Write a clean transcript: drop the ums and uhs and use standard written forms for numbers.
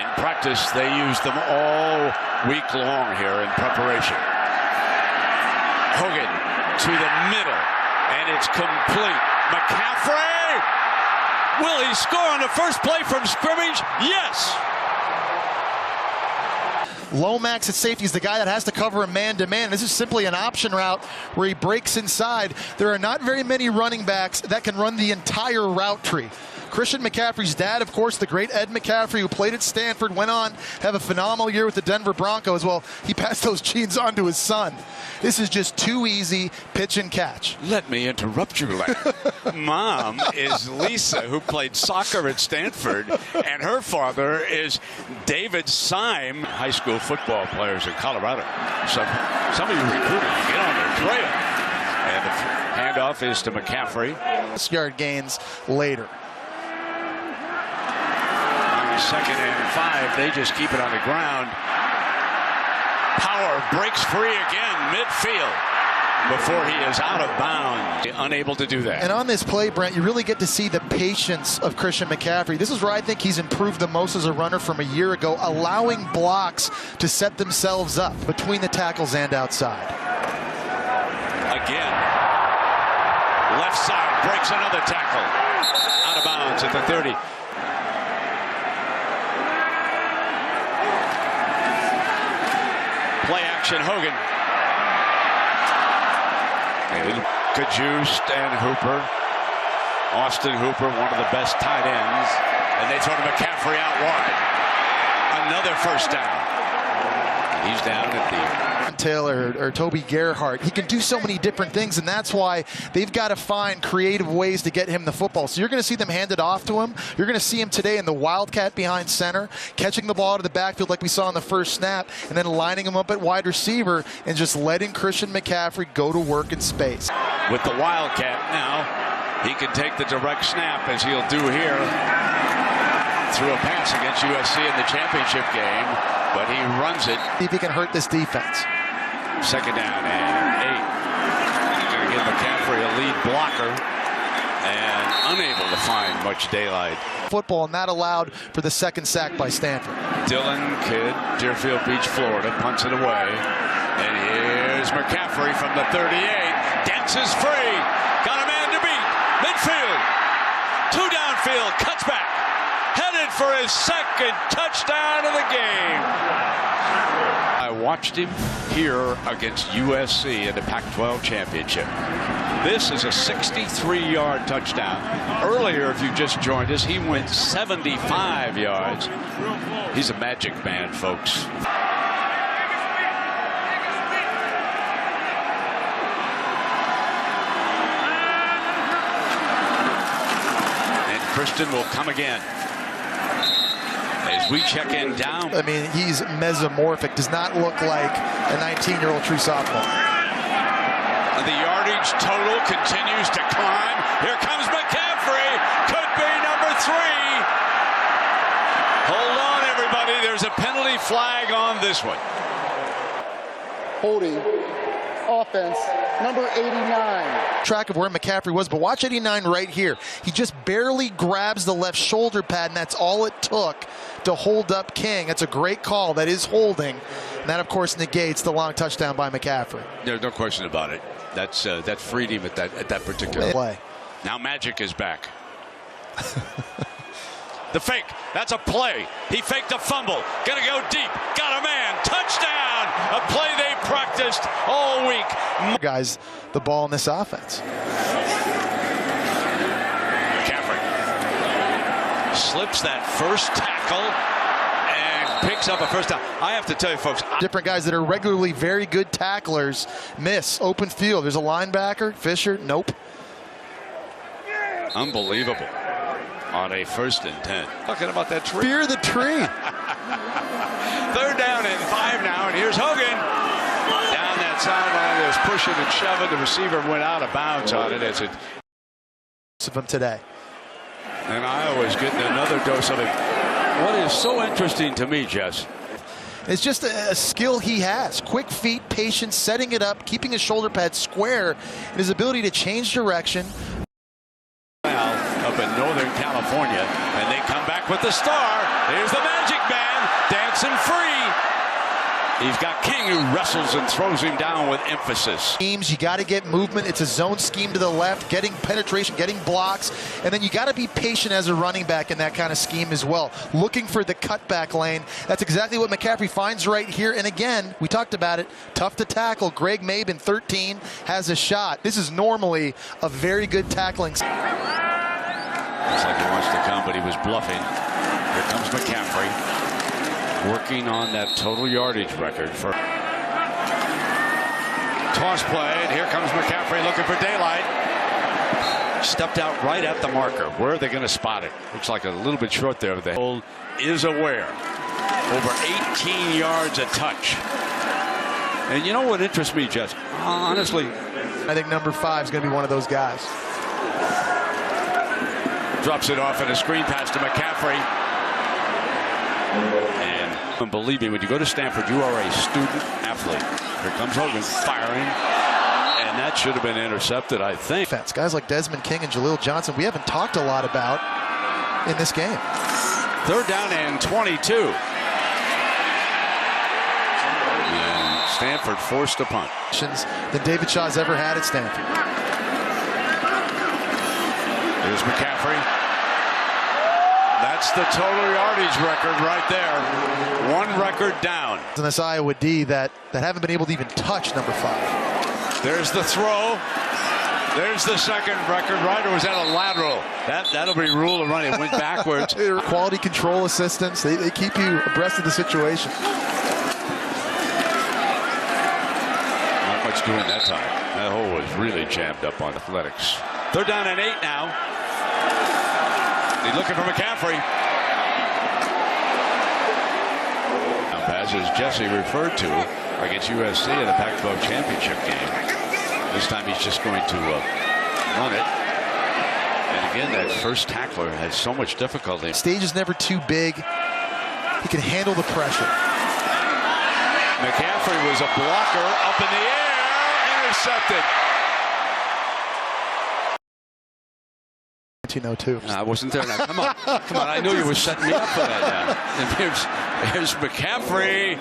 In practice, they use them all week long here in preparation. Hogan to the middle, and it's complete. McCaffrey! Will he score on the first play from scrimmage? Yes! Lomax at safety is the guy that has to cover a man-to-man. This is simply an option route where he breaks inside. There are not very many running backs that can run the entire route tree. Christian McCaffrey's dad, of course, the great Ed McCaffrey, who played at Stanford, went on to have a phenomenal year with the Denver Broncos. Well, he passed those genes on to his son. This is just too easy, pitch and catch. Let me interrupt you, Larry. Mom is Lisa, who played soccer at Stanford, and her father is David Syme, high school football players in Colorado. So some of you recruiting, get on their trail. And the handoff is to McCaffrey. 6-yard gains later. Second and 5, they just keep it on the ground. Power breaks free again, midfield, before he is out of bounds. Unable to do that. And on this play, Brent, you really get to see the patience of Christian McCaffrey. This is where I think he's improved the most as a runner from a year ago, allowing blocks to set themselves up between the tackles and outside. Again, left side breaks another tackle. Out of bounds at the 30. Play action, Hogan. Kajust and Hooper. Austin Hooper, one of the best tight ends. And they throw to McCaffrey out wide. Another first down. He's down at the... Taylor or Toby Gerhart. He can do so many different things, and that's why they've got to find creative ways to get him the football. So you're going to see them hand it off to him. You're going to see him today in the wildcat behind center, catching the ball out of the backfield like we saw in the first snap, and then lining him up at wide receiver and just letting Christian McCaffrey go to work in space. With the wildcat now, he can take the direct snap, as he'll do here through a pass against USC in the championship game, but he runs it. See if he can hurt this defense. Second down and 8. Going to give McCaffrey a lead blocker and unable to find much daylight. Football, and that allowed for the second sack by Stanford. Dylan Kidd, Deerfield Beach, Florida, punts it away. And here's McCaffrey from the 38. Dances free. Got a man to beat. Midfield. 2 downfield. Cuts back. Headed for his second touchdown of the game. I watched him here against USC in the Pac-12 championship. This is a 63-yard touchdown. Earlier, if you just joined us, he went 75 yards. He's a magic man, folks. And Christian will come again. As we check in down. I mean, he's mesomorphic. Does not look like a 19-year-old true sophomore. The yardage total continues to climb. Here comes McCaffrey. Could be number 3. Hold on, everybody. There's a penalty flag on this one. Holding offense, number 89. Track of where McCaffrey was, but watch 89 right here. He just barely grabs the left shoulder pad, and that's all it took to hold up King. That's a great call. That is holding. And that, of course, negates the long touchdown by McCaffrey. There's no question about it. That freed him at that particular play. Now Magic is back. The fake. That's a play. He faked a fumble. Gonna go deep. Got a man. Touchdown. A play they practiced all week. Guys, the ball in this offense. McCaffrey slips that first tackle and picks up a first down. I have to tell you, folks. Different guys that are regularly very good tacklers miss open field. There's a linebacker. Fisher. Nope. Unbelievable. On a 1st and 10. Talking about that tree. Fear the tree. 3rd down and 5 now, and here's Hogan. Down that sideline, there's pushing and shoving. The receiver went out of bounds on it. Of him today. And Iowa's getting another dose of it. What is so interesting to me, Jess? It's just a skill he has. Quick feet, patience, setting it up, keeping his shoulder pad square, and his ability to change direction. Up in Northern California, and they come back with the star. Here's the Magic Man. Johnson free. He's got King, who wrestles and throws him down with emphasis. Schemes, you got to get movement. It's a zone scheme to the left, getting penetration, getting blocks, and then you got to be patient as a running back in that kind of scheme as well. Looking for the cutback lane. That's exactly what McCaffrey finds right here. And again, we talked about it, tough to tackle. Greg Maben, 13, has a shot. This is normally a very good tackling. Looks like he wants to come, but he was bluffing. Here comes McCaffrey, working on that total yardage record for toss play. And here comes McCaffrey looking for daylight. Stepped out right at the marker. Where are they going to spot it? Looks like a little bit short there. The hole is aware. Over 18 yards a touch. And you know what interests me, Jess? Honestly, I think number 5 is going to be one of those guys. Drops it off in a screen pass to McCaffrey. And believe me, when you go to Stanford, you are a student athlete. Here comes Hogan firing. And that should have been intercepted, I think. Guys like Desmond King and Jaleel Johnson, we haven't talked a lot about in this game. 3rd down and 22. And Stanford forced a punt. Than David Shaw's ever had at Stanford. Here's McCaffrey. That's the total yardage record right there. 1 record down. In this Iowa D that haven't been able to even touch number 5. There's the throw. There's the second record, right? Or was that a lateral? That'll be rule of running. It went backwards. Quality control assistants. They keep you abreast of the situation. Not much doing that time. That hole was really jammed up on athletics. 3rd down and 8 now. He's looking for McCaffrey. Now, pass, as Jesse referred to, against USC in the Pac-12 championship game. This time he's just going to run it. And again, that first tackler had so much difficulty. Stage is never too big. He can handle the pressure. McCaffrey was a blocker up in the air. Intercepted. 1902. I wasn't there now. Come on. Come on. I knew you were setting me up for that now. And here's McCaffrey.